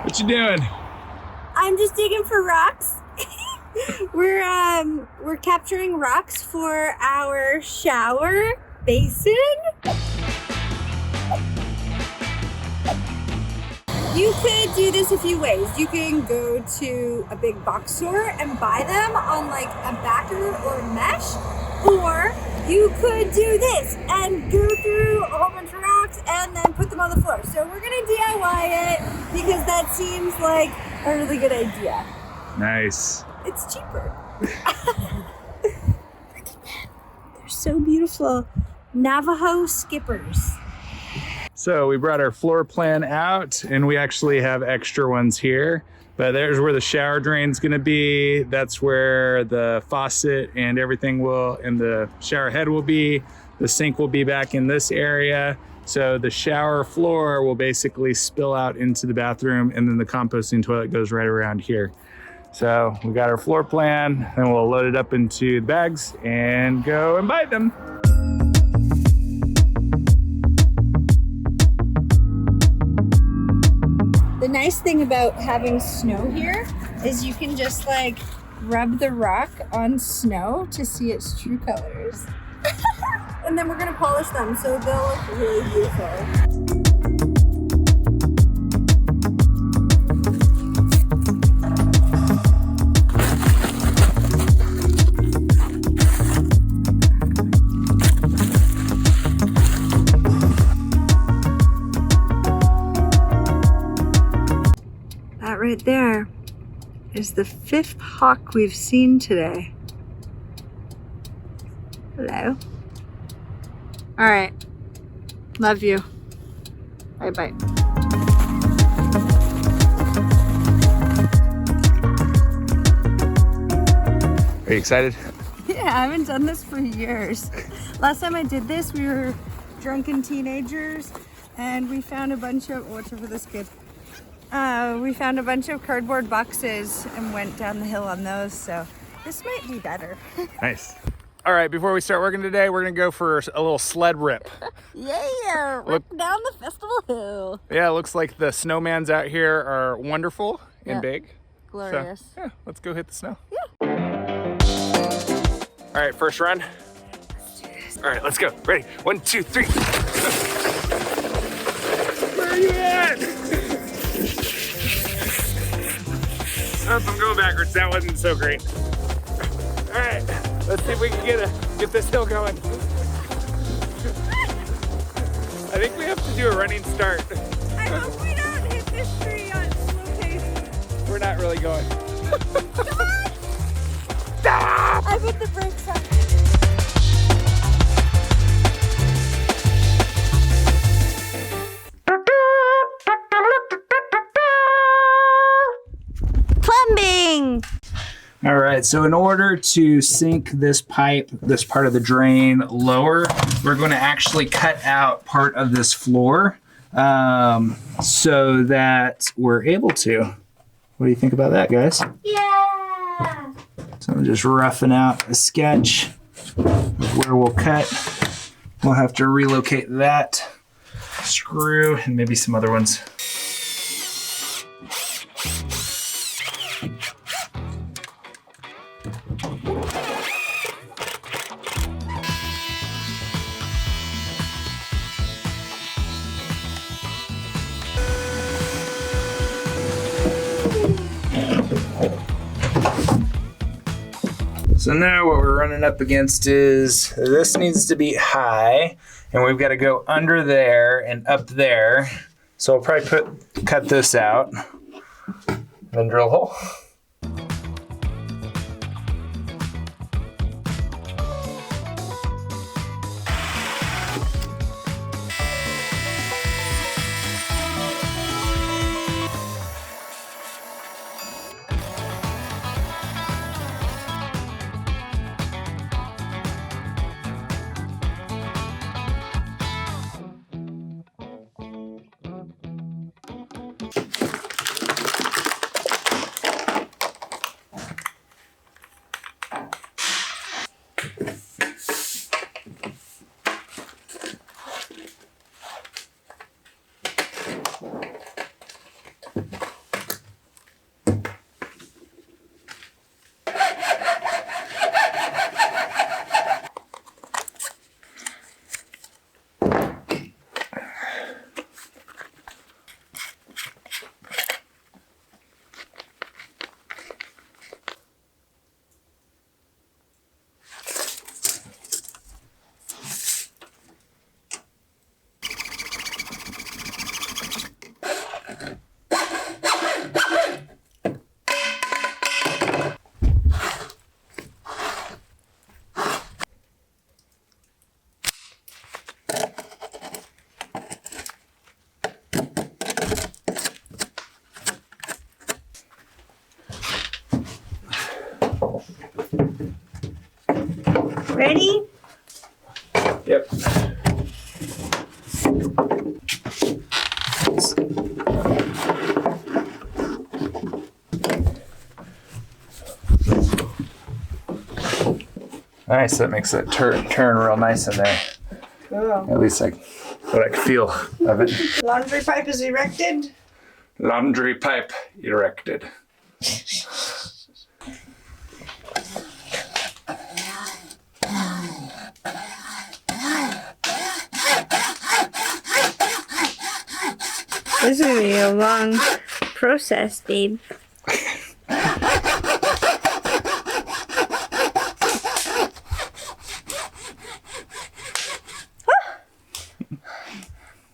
What you doing? I'm just digging for rocks. We're capturing rocks for our shower basin. You could do this a few ways. You can go to a big box store and buy them on like a backer or mesh, or you could do this and go through a whole bunch of rocks and then put them on the floor. So we're gonna DIY it because that seems like a really good idea. Nice. It's cheaper. Look at them. They're so beautiful. Navajo skippers. So we brought our floor plan out and we actually have extra ones here, but there's where the shower drain's gonna be. That's where the faucet and everything and the shower head will be. The sink will be back in this area. So the shower floor will basically spill out into the bathroom, and then the composting toilet goes right around here. So we got our floor plan, and we'll load it up into the bags and go and buy them. The nice thing about having snow here is you can just like rub the rock on snow to see its true colors. And then we're gonna polish them so they'll look really beautiful. That right there is the 5th hawk we've seen today. Hello. All right. Love you. Bye-bye. Are you excited? Yeah, I haven't done this for years. Last time I did this, we were drunken teenagers and we found a bunch of, watch out for this kid. We found a bunch of cardboard boxes and went down the hill on those, so this might be better. Nice. All right, before we start working today, we're gonna go for a little sled rip. Yeah, rip down the festival hill. Yeah, it looks like the snowmans out here are wonderful and big. Glorious. So, yeah, let's go hit the snow. Yeah. All right, first run. Let's do this. All right, let's go. Ready? 1, 2, 3. Where are you at? Oh, I'm going backwards. That wasn't so great. All right, let's see if we can get this hill going. I think we have to do a running start. I hope we don't hit this tree on slow pace. We're not really going. Come on! Stop! I put the brakes on. Plumbing! All right, so in order to sink this pipe, this part of the drain lower, we're going to actually cut out part of this floor so that we're able to. What do you think about that, guys? Yeah! So I'm just roughing out a sketch of where we'll cut. We'll have to relocate that screw and maybe some other ones. So now what we're running up against is this needs to be high, and we've got to go under there and up there. So I'll probably cut this out, then drill a hole. ready? Yep. Nice, that makes it turn real nice in there. Cool. At least like what I can feel of it. Laundry pipe is erected. Laundry pipe erected. This is gonna be a long process, babe.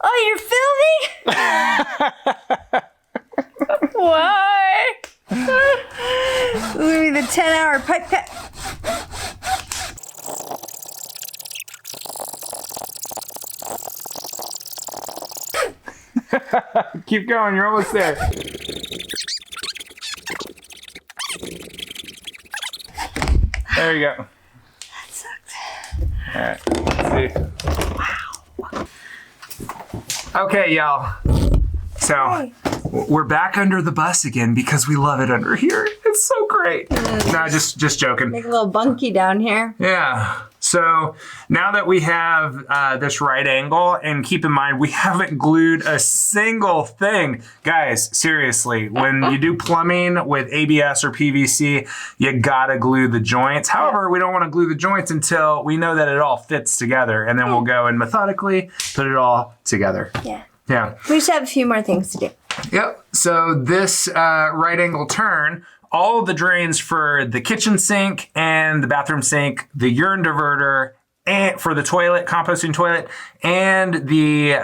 Oh, you're filming? Why? This is gonna be the 10-hour pipe cut. Keep going, you're almost there. There you go. That sucked. All right, let's see. Wow. Okay, y'all. So we're back under the bus again because we love it under here. It's so great. No, just joking. Make a little bunky down here. Yeah. So now that we have this right angle, and keep in mind, we haven't glued a single thing. Guys, seriously, when you do plumbing with ABS or PVC, you gotta glue the joints. However, we don't wanna glue the joints until we know that it all fits together, and then we'll go and methodically put it all together. Yeah. Yeah. We just have a few more things to do. Yep. So this right angle turn, all of the drains for the kitchen sink and the bathroom sink, the urine diverter, and for the toilet, composting toilet, and the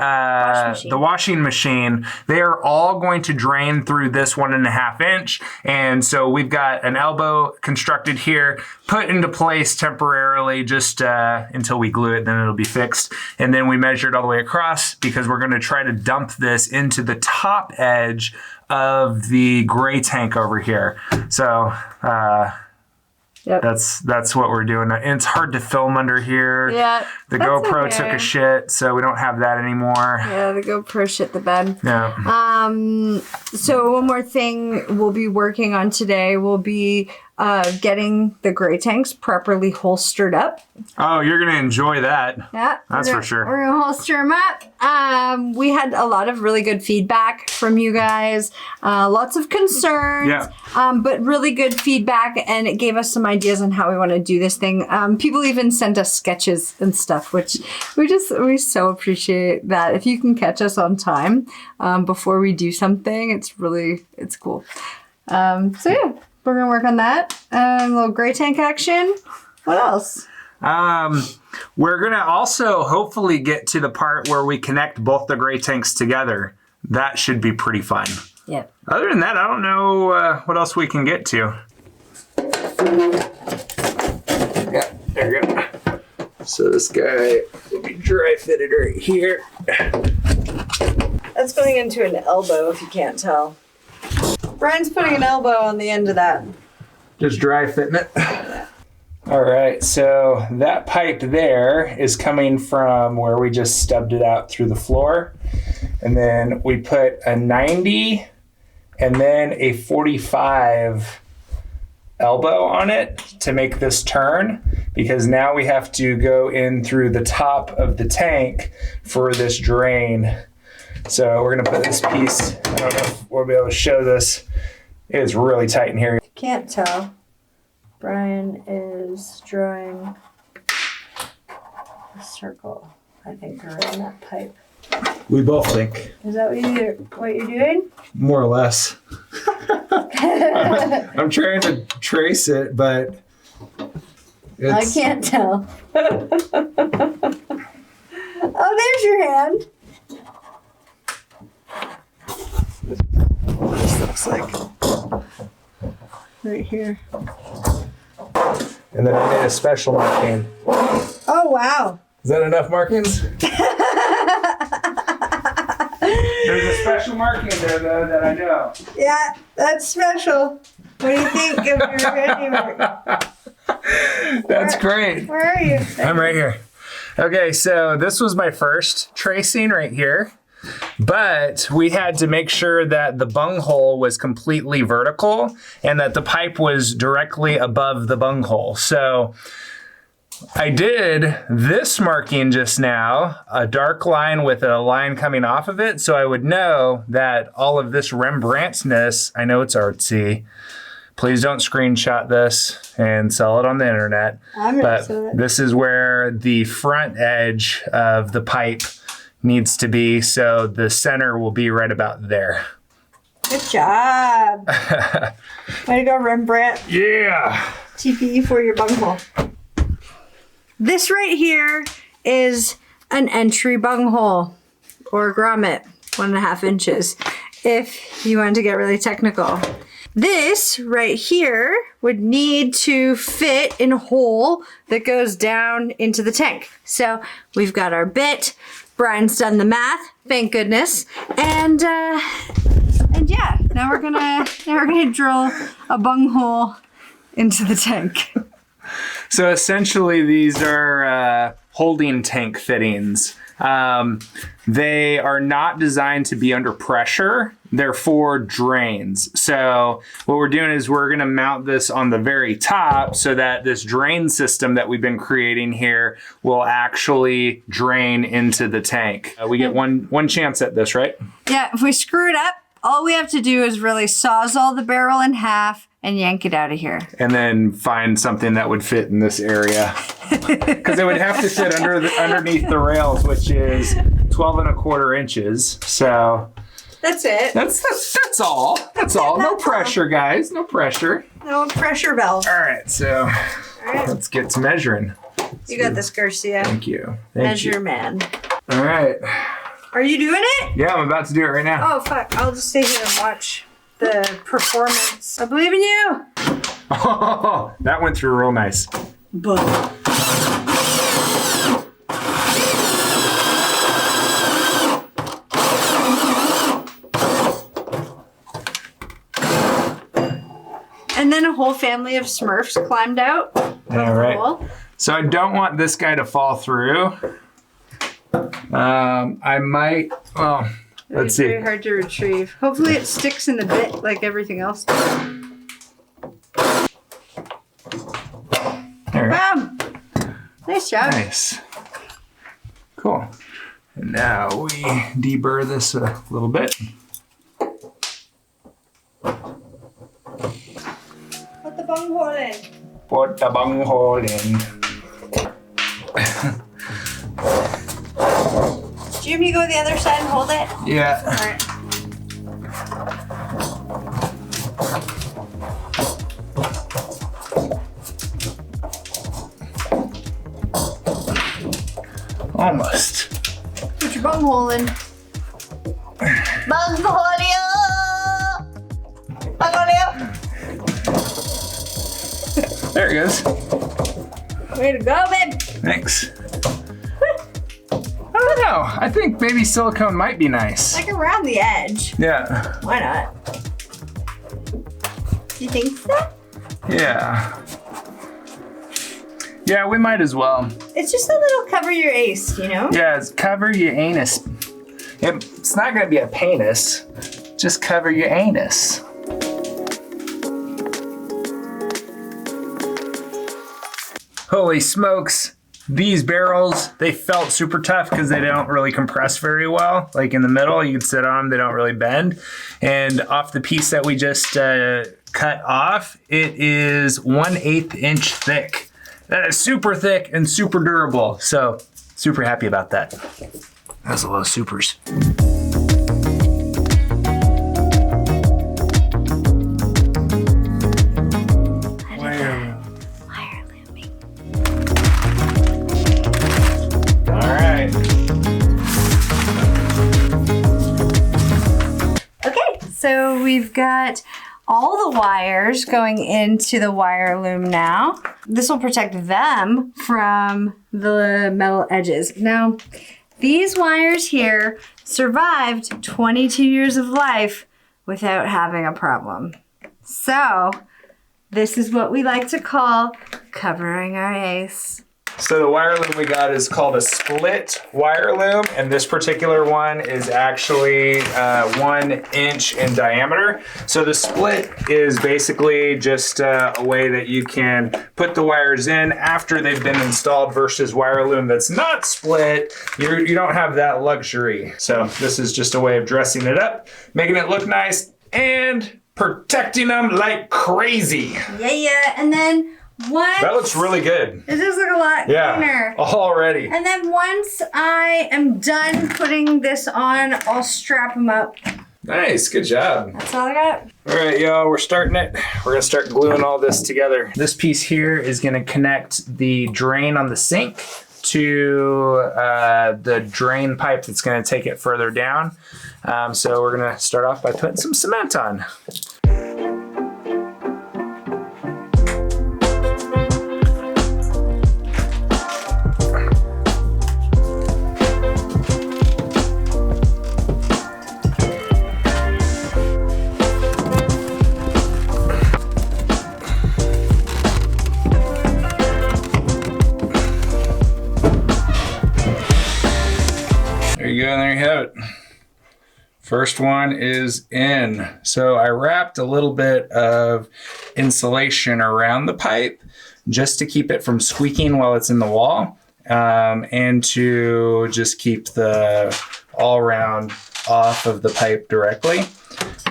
washing machine, they are all going to drain through this 1.5 inch. And so we've got an elbow constructed here, put into place temporarily just until we glue it, then it'll be fixed. And then we measured all the way across because we're going to try to dump this into the top edge of the gray tank over here. So Yep. that's what we're doing. And it's hard to film under here. Yeah. The that's GoPro okay. took a shit, so we don't have that anymore. Yeah, the GoPro shit the bed. Yeah. So one more thing we'll be working on today will be getting the gray tanks properly holstered up. Oh, you're gonna enjoy that. Yeah, That's for sure. We're gonna holster them up. We had a lot of really good feedback from you guys. Lots of concerns. Yeah. But really good feedback, and it gave us some ideas on how we want to do this thing. People even sent us sketches and stuff, which we so appreciate that. If you can catch us on time before we do something, it's cool. So yeah, we're gonna work on that. A little gray tank action. What else? We're gonna also hopefully get to the part where we connect both the gray tanks together. That should be pretty fun. Yeah. Other than that, I don't know what else we can get to. Yeah, there you go. So this guy will be dry fitted right here. That's going into an elbow, if you can't tell. Brian's putting an elbow on the end of that. Just dry fitting it. All right, so that pipe there is coming from where we just stubbed it out through the floor. And then we put a 90 and then a 45 elbow on it to make this turn, because now we have to go in through the top of the tank for this drain. So we're gonna put this piece, I don't know if we'll be able to show this. It's really tight in here. Can't tell. Brian is drawing a circle, I think, around that pipe. We both think. Is that what you're doing? More or less. I'm trying to trace it, but I can't tell. Oh, there's your hand. This looks like right here. And then I made a special marking. Oh, wow. Is that enough markings? There's a special marking there, though, that I know. Yeah, that's special. What do you think of your handiwork? That's great. Where are you? I'm right here. Okay, so this was my first tracing right here, but we had to make sure that the bunghole was completely vertical and that the pipe was directly above the bunghole. So I did this marking just now, a dark line with a line coming off of it, so I would know that all of this Rembrandtness, I know it's artsy, please don't screenshot this and sell it on the internet. But this is where the front edge of the pipe needs to be, so the center will be right about there. Good job. Way to go, Rembrandt. Yeah. TPE for your bunghole. This right here is an entry bunghole or grommet, 1.5 inches, if you want to get really technical. This right here would need to fit in a hole that goes down into the tank. So we've got our bit, Brian's done the math, thank goodness. And yeah, now we're gonna drill a bunghole into the tank. So essentially these are holding tank fittings. They are not designed to be under pressure. They're for drains. So what we're doing is we're gonna mount this on the very top so that this drain system that we've been creating here will actually drain into the tank. We get one chance at this, right? Yeah, if we screw it up, all we have to do is really sawzall the barrel in half and yank it out of here. And then find something that would fit in this area. Because it would have to fit underneath the rails, which is 12.25 inches. So that's it. That's all. That's all. No pressure, guys. No pressure. No pressure valve. All right, so let's get to measuring. You got this, Garcia. Thank you. Measure man. All right. Are you doing it? Yeah, I'm about to do it right now. Oh, fuck. I'll just stay here and watch the performance. I believe in you. Oh, that went through real nice. Boom. And then a whole family of Smurfs climbed out. All right. So I don't want this guy to fall through. I might, well, let's see. It's very hard to retrieve. Hopefully it sticks in the bit like everything else does. There we go. Bam! Nice job. Nice. Cool. And now we deburr this a little bit. Put the bunghole in. Put the bunghole in. Jim, you go the other side and hold it? Yeah. All right. Almost. Put your bunghole in. Bungholio! Bungholio! There it goes. Way to go, babe. Thanks. I don't know. I think maybe silicone might be nice. Like around the edge. Yeah. Why not? You think so? Yeah. Yeah, we might as well. It's just a little cover your ace, you know? Yeah, it's cover your anus. It's not gonna be a penis. Just cover your anus. Holy smokes. These barrels, they felt super tough because they don't really compress very well. Like in the middle, you can sit on them, they don't really bend. And off the piece that we just cut off, it is 1/8 inch thick. That is super thick and super durable. So super happy about that. That's a lot of supers. So we've got all the wires going into the wire loom now. This will protect them from the metal edges. Now, these wires here survived 22 years of life without having a problem. So This is what we like to call covering our ace. So the wire loom we got is called a split wire loom, and this particular one is actually 1 inch in diameter. So the split is basically just a way that you can put the wires in after they've been installed versus wire loom that's not split. You don't have that luxury. So this is just a way of dressing it up, making it look nice, and protecting them like crazy. Yeah, and then that looks really good. It does look a lot cleaner. Already. And then once I am done putting this on, I'll strap them up. Nice, good job. That's all I got. All right, y'all, we're starting it. We're gonna start gluing all this together. This piece here is gonna connect the drain on the sink to the drain pipe that's gonna take it further down. So we're gonna start off by putting some cement on. There you have it. First one is in. So I wrapped a little bit of insulation around the pipe just to keep it from squeaking while it's in the wall, and to just keep the all round off of the pipe directly.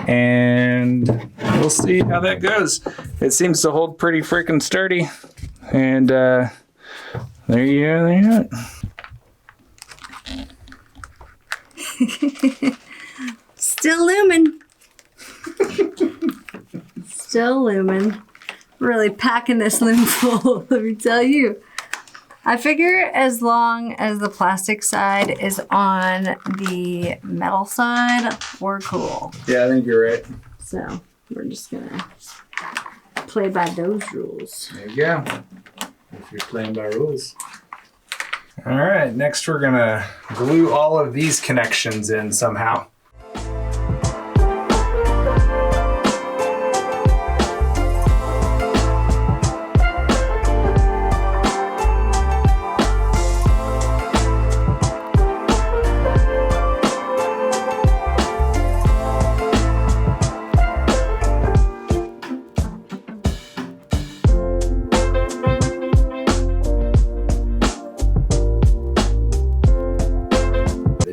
And we'll see how that goes. It seems to hold pretty freaking sturdy. And there you go, there you have it. Still looming. Still looming. Really packing this loom full, let me tell you. I figure as long as the plastic side is on the metal side, we're cool. Yeah, I think you're right. So we're just gonna play by those rules. There you go. If you're playing by rules. All right, next we're gonna glue all of these connections in somehow.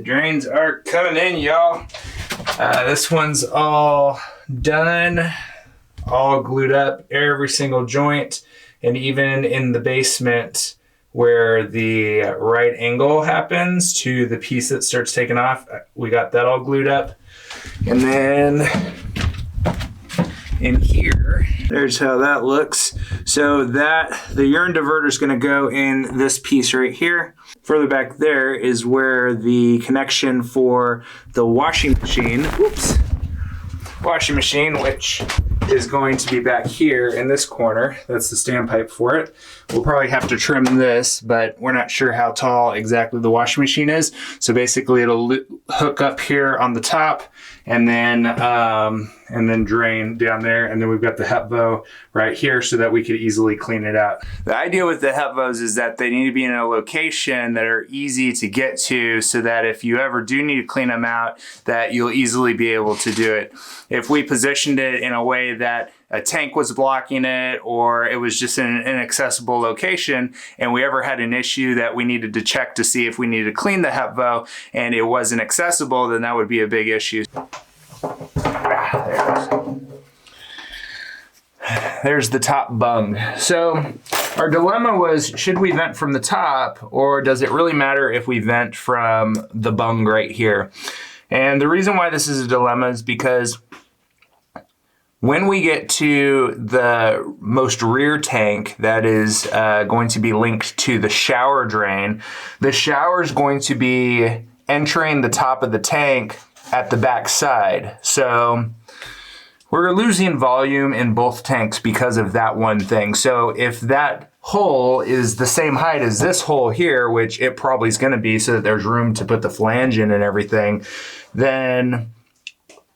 Drains are coming in, y'all. This one's all done, all glued up, every single joint, and even in the basement where the right angle happens to the piece that starts taking off, we got that all glued up. And then in here, there's how that looks. So that the urine diverter is going to go in this piece right here. Further back there is where the connection for the washing machine, which is going to be back here in this corner. That's the standpipe for it. We'll probably have to trim this, but we're not sure how tall exactly the washing machine is. So basically it'll hook up here on the top and then drain down there. And then we've got the HEPVO right here so that we could easily clean it out. The idea with the HEPVOs is that they need to be in a location that are easy to get to so that if you ever do need to clean them out, that you'll easily be able to do it. If we positioned it in a way that a tank was blocking it or it was just in an inaccessible location and we ever had an issue that we needed to check to see if we needed to clean the HEPVO and it wasn't accessible, then that would be a big issue. There's the top bung. So our dilemma was, should we vent from the top or does it really matter if we vent from the bung right here? And the reason why this is a dilemma is because when we get to the most rear tank that is going to be linked to the shower drain, the shower is going to be entering the top of the tank at the back side. So we're losing volume in both tanks because of that one thing. So if that hole is the same height as this hole here, which it probably is going to be so that there's room to put the flange in and everything, then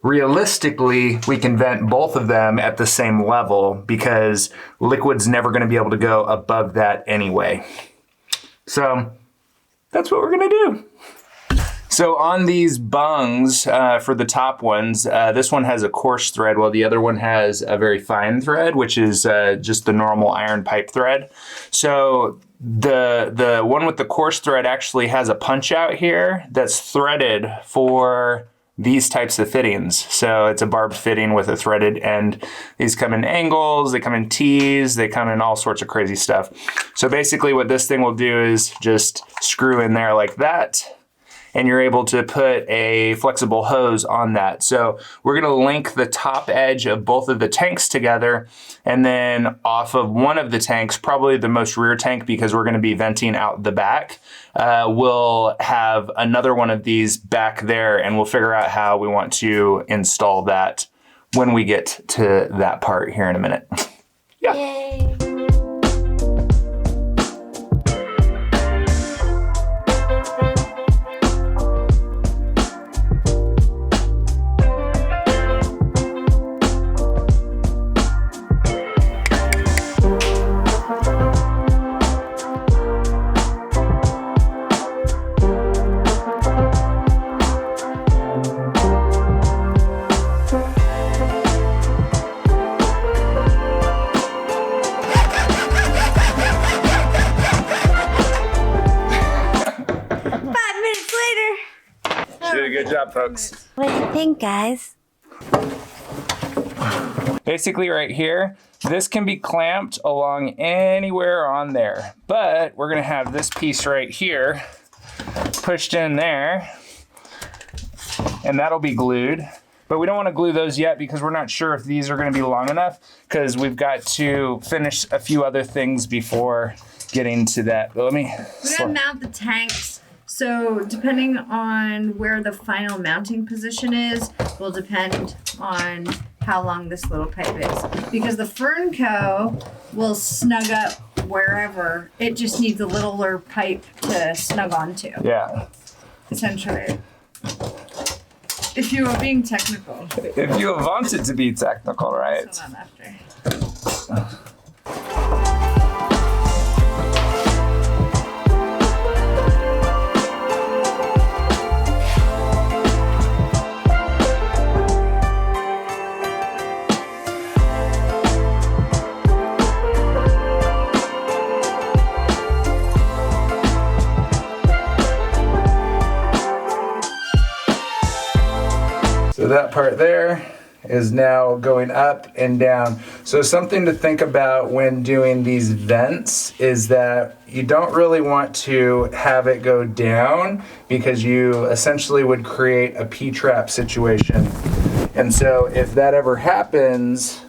realistically, we can vent both of them at the same level because liquid's never going to be able to go above that anyway. So that's what we're going to do. So on these bungs, for the top ones, this one has a coarse thread while the other one has a very fine thread, which is just the normal iron pipe thread. So the one with the coarse thread actually has a punch out here that's threaded for these types of fittings. So it's a barbed fitting with a threaded end. These come in angles, they come in T's, they come in all sorts of crazy stuff. So basically what this thing will do is just screw in there like that, and you're able to put a flexible hose on that. So we're gonna link the top edge of both of the tanks together, and then off of one of the tanks, probably the most rear tank because we're gonna be venting out the back, we'll have another one of these back there, and we'll figure out how we want to install that when we get to that part here in a minute. Yeah. Yay. Good job, folks. What do you think, guys? Basically right here, this can be clamped along anywhere on there, but we're gonna have this piece right here pushed in there, and that'll be glued. But we don't want to glue those yet because we're not sure if these are going to be long enough, because we've got to finish a few other things before getting to that. But let me... We're gonna mount the tanks. So depending on where the final mounting position is, will depend on how long this little pipe is. Because the fern co will snug up wherever. It just needs a littler pipe to snug onto. Yeah. Essentially. If you are being technical. If you want it to be technical, right? So not after. So that part there is now going up and down. So something to think about when doing these vents is that you don't really want to have it go down because you essentially would create a P-trap situation. And so if that ever happens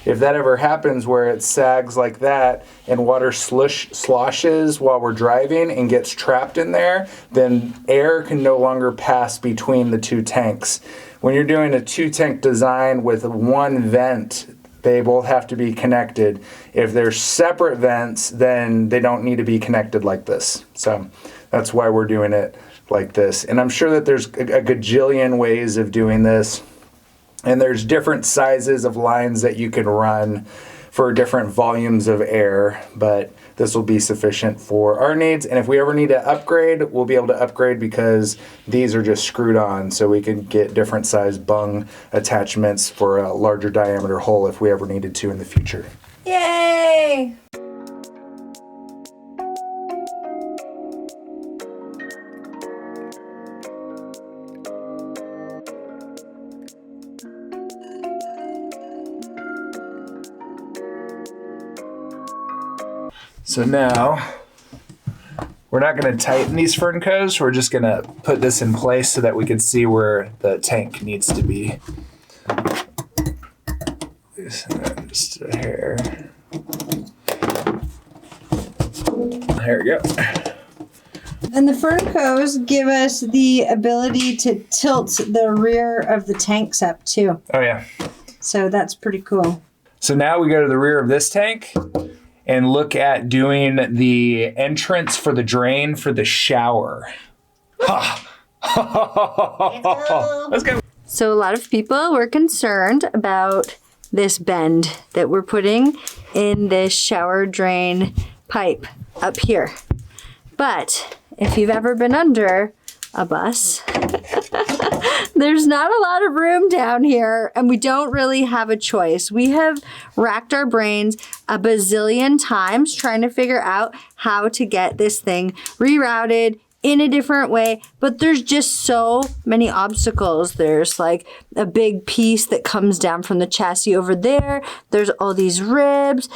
where it sags like that and water sloshes while we're driving and gets trapped in there, then air can no longer pass between the two tanks. When you're doing a two-tank design with one vent, they both have to be connected. If they're separate vents, then they don't need to be connected like this. So that's why we're doing it like this. And I'm sure that there's a gajillion ways of doing this. And there's different sizes of lines that you can run for different volumes of air, but this will be sufficient for our needs. And if we ever need to upgrade, we'll be able to upgrade because these are just screwed on, so we can get different size bung attachments for a larger diameter hole if we ever needed to in the future. Yay! So now, we're not going to tighten these fern coes, we're just going to put this in place so that we can see where the tank needs to be. Just a hair. There we go. And the fern coes give us the ability to tilt the rear of the tanks up too. Oh yeah. So that's pretty cool. So now we go to the rear of this tank and look at doing the entrance for the drain for the shower. Ha! Let's go. So a lot of people were concerned about this bend that we're putting in this shower drain pipe up here. But if you've ever been under a bus, there's not a lot of room down here and we don't really have a choice. We have racked our brains a bazillion times trying to figure out how to get this thing rerouted in a different way, but there's just so many obstacles. There's like a big piece that comes down from the chassis over there. There's all these ribs.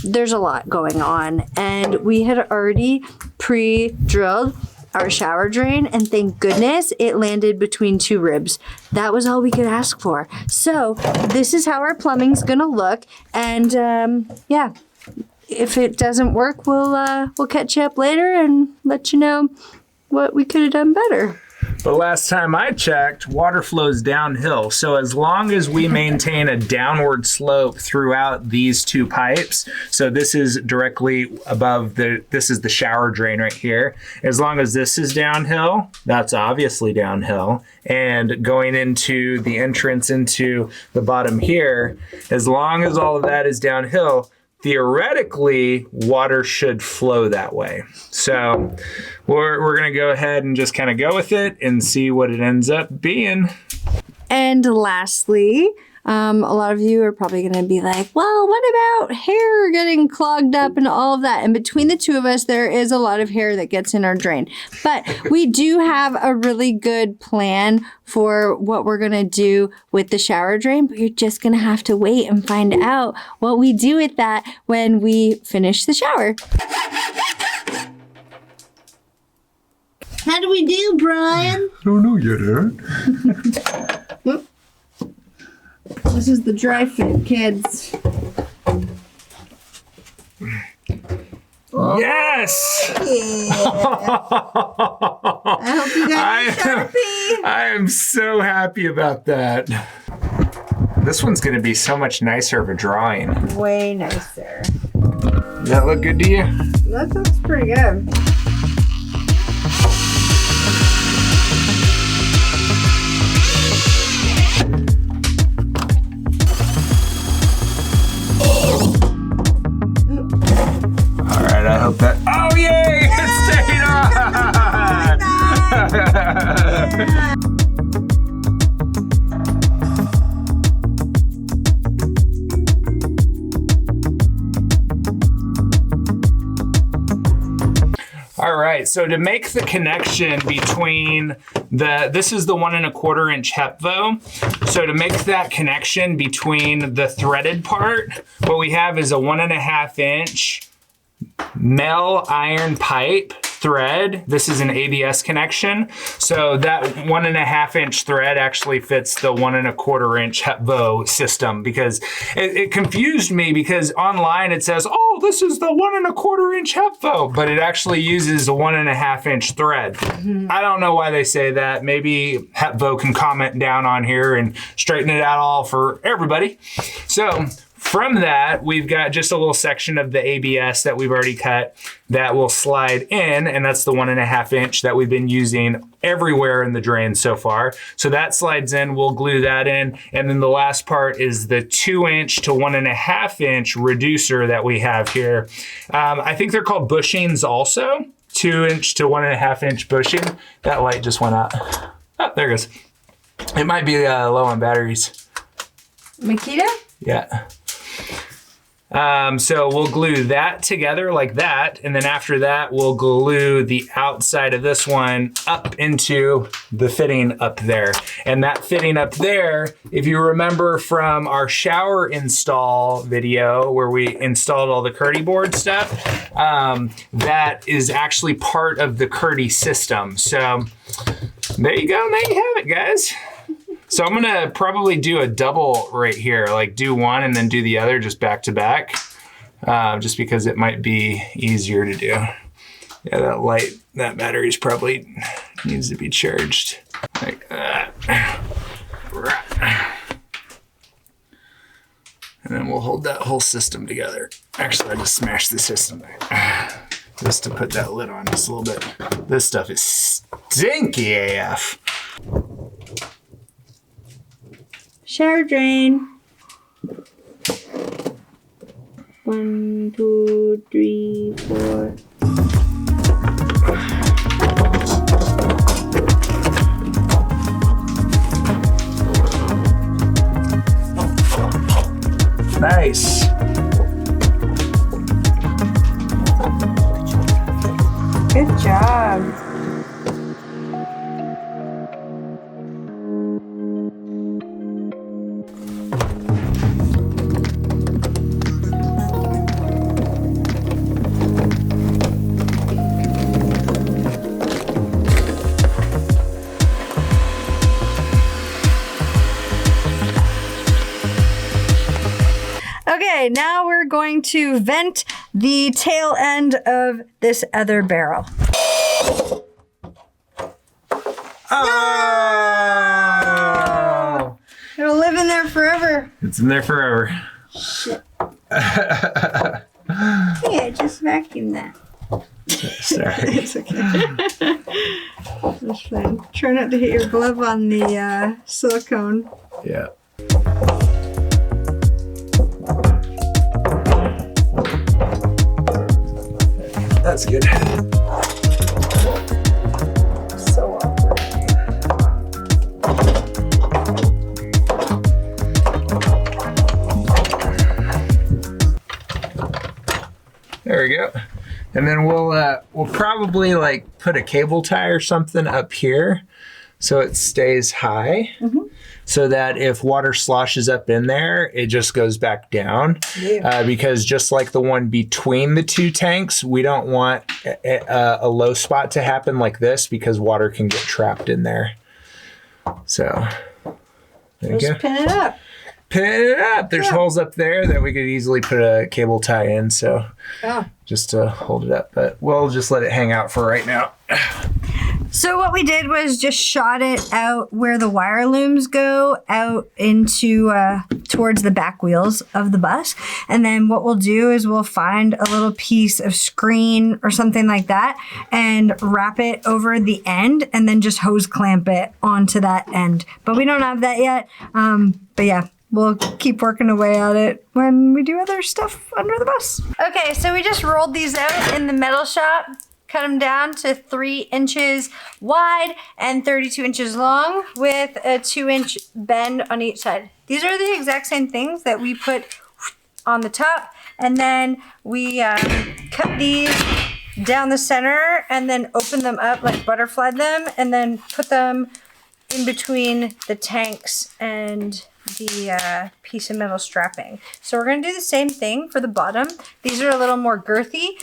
There's a lot going on, and we had already pre-drilled our shower drain, and thank goodness it landed between two ribs. That was all we could ask for. So this is how our plumbing's gonna look, and yeah, if it doesn't work, we'll catch you up later and let you know what we could have done better. But last time I checked, water flows downhill. So as long as we maintain a downward slope throughout these two pipes, so this is directly above this is the shower drain right here. As long as this is downhill, that's obviously downhill. And going into the entrance into the bottom here, as long as all of that is downhill, theoretically, water should flow that way. So we're going to go ahead and just kind of go with it and see what it ends up being. And lastly, a lot of you are probably going to be like, well, what about hair getting clogged up and all of that? And between the two of us, there is a lot of hair that gets in our drain. But we do have a really good plan for what we're going to do with the shower drain. But you're just going to have to wait and find out what we do with that when we finish the shower. How do we do, Brian? I don't know yet, Erin. This is the dry fit, kids. Yes! Yeah. I hope you got your Sharpie. I am so happy about that. This one's going to be so much nicer of a drawing. Way nicer. Does that look good to you? That looks pretty good. All right, I hope that. Oh, yay! It stayed on! All right, so to make the connection between this is the 1 1/4 inch HEPVO. So to make that connection between the threaded part, what we have is a 1 1/2 inch Mel iron pipe thread. This is an ABS connection. So that 1 1/2 inch thread actually fits the 1 1/4 inch HEPVO system, because it confused me, because online it says, oh, this is the 1 1/4 inch HEPVO, but it actually uses a 1 1/2 inch thread. I don't know why they say that. Maybe HEPVO can comment down on here and straighten it out all for everybody. So from that, we've got just a little section of the ABS that we've already cut that will slide in, and that's the 1 1/2 inch that we've been using everywhere in the drain so far. So that slides in, we'll glue that in, and then the last part is the 2 inch to 1 1/2 inch reducer that we have here. I think they're called bushings also, 2 inch to 1 1/2 inch bushing. That light just went out. Oh, there it goes. It might be low on batteries. Makita? Yeah. So we'll glue that together like that, and then after that we'll glue the outside of this one up into the fitting up there. And that fitting up there, if you remember from our shower install video where we installed all the Curdy board stuff, that is actually part of the Curdy system. So there you go, there you have it, guys. So I'm gonna probably do a double right here, like do one and then do the other just back to back, just because it might be easier to do. Yeah, that light, that battery's probably needs to be charged like that. And then we'll hold that whole system together. Actually, I just smashed the system there. Just to put that lid on just a little bit. This stuff is stinky AF. shower drain. 1, 2, 3, 4. Nice. Good job. Okay, now we're going to vent the tail end of this other barrel. Oh! It'll live in there forever. It's in there forever. Shit. Hey, I just vacuumed that. Sorry. It's okay. That's fine. Try not to hit your glove on the silicone. Yeah. That's good. So awkward. There we go. And then we'll probably like put a cable tie or something up here so it stays high. So that if water sloshes up in there, it just goes back down. Yeah. Because just like the one between the two tanks, we don't want a low spot to happen like this because water can get trapped in there. So there you go. Just pin it up. Pin it up. There's holes up there that we could easily put a cable tie in. So just to hold it up, but we'll just let it hang out for right now. So what we did was just shot it out where the wire looms go out into towards the back wheels of the bus. And then what we'll do is we'll find a little piece of screen or something like that and wrap it over the end and then just hose clamp it onto that end. But we don't have that yet. But yeah, we'll keep working away at it when we do other stuff under the bus. Okay, so we just rolled these out in the metal shop. Cut them down to 3 inches wide and 32 inches long with a 2-inch bend on each side. These are the exact same things that we put on the top. And then we cut these down the center and then open them up, like butterfly them, and then put them in between the tanks and the piece of metal strapping. So we're going to do the same thing for the bottom. These are a little more girthy.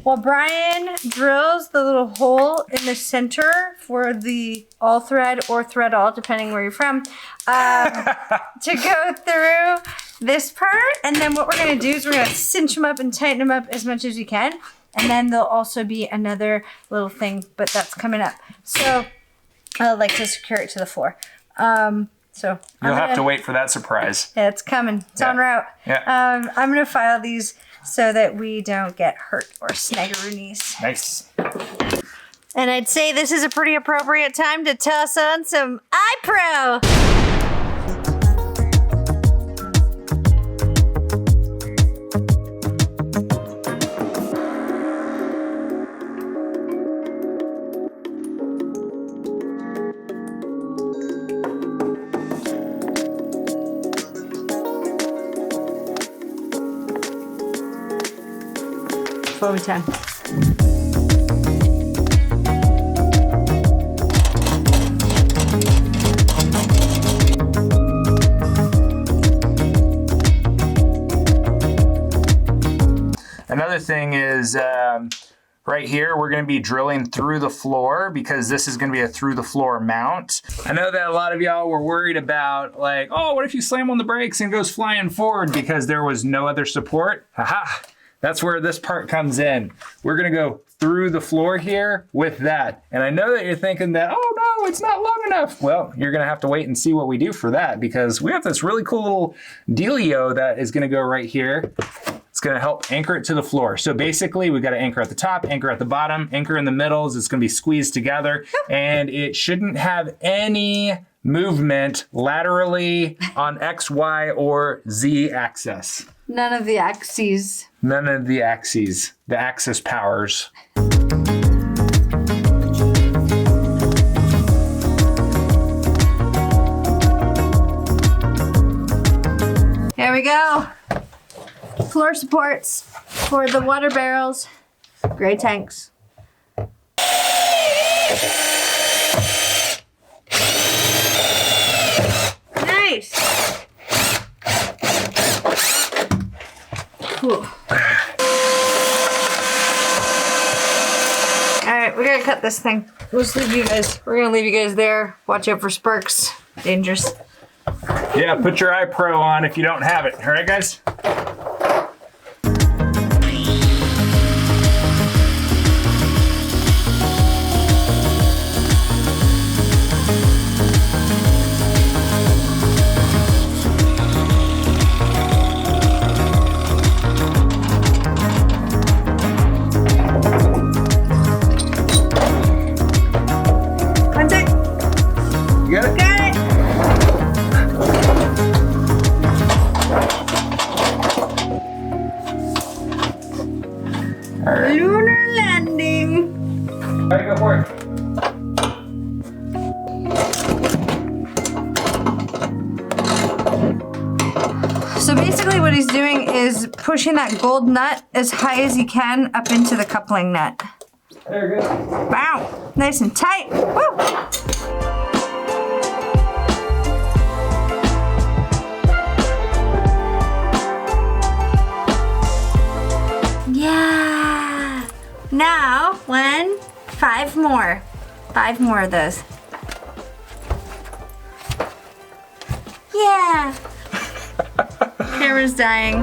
While Brian drills the little hole in the center for the all thread or thread all, depending where you're from, to go through this part. And then what we're going to do is we're going to cinch them up and tighten them up as much as we can. And then there'll also be another little thing, but that's coming up. So I like to secure it to the floor. So You'll have to wait for that surprise. Yeah, it's coming. It's en route. Yeah. I'm going to file these so that we don't get hurt or snaggeroonies. Nice. And I'd say this is a pretty appropriate time to toss on some iPro. Phone time. Another thing is right here, we're going to be drilling through the floor because this is going to be a through the floor mount. I know that a lot of y'all were worried about like, oh, what if you slam on the brakes and it goes flying forward because there was no other support? Haha. That's where this part comes in. We're gonna go through the floor here with that. And I know that you're thinking that, oh no, it's not long enough. Well, you're gonna have to wait and see what we do for that because we have this really cool little dealio that is gonna go right here. It's gonna help anchor it to the floor. So basically we gotta anchor at the top, anchor at the bottom, anchor in the middles. It's gonna be squeezed together and it shouldn't have any movement laterally on X, Y, or Z axis. None of the axes. None of the axes, the axis powers. Here we go. Floor supports for the water barrels. Gray tanks. Nice. Cool. Alright, we gotta cut this thing. Let's leave you guys. We're gonna leave you guys there. Watch out for sparks. Dangerous. Yeah, put your iPro on if you don't have it. All right, guys? One sec. You got it? Got it. All right. Lunar landing. All right, go for it. So basically what he's doing is pushing that gold nut as high as he can up into the coupling nut. There, good. Wow, nice and tight. Woo! Yeah. Now, 5 more. 5 more of those. Yeah. Camera's dying.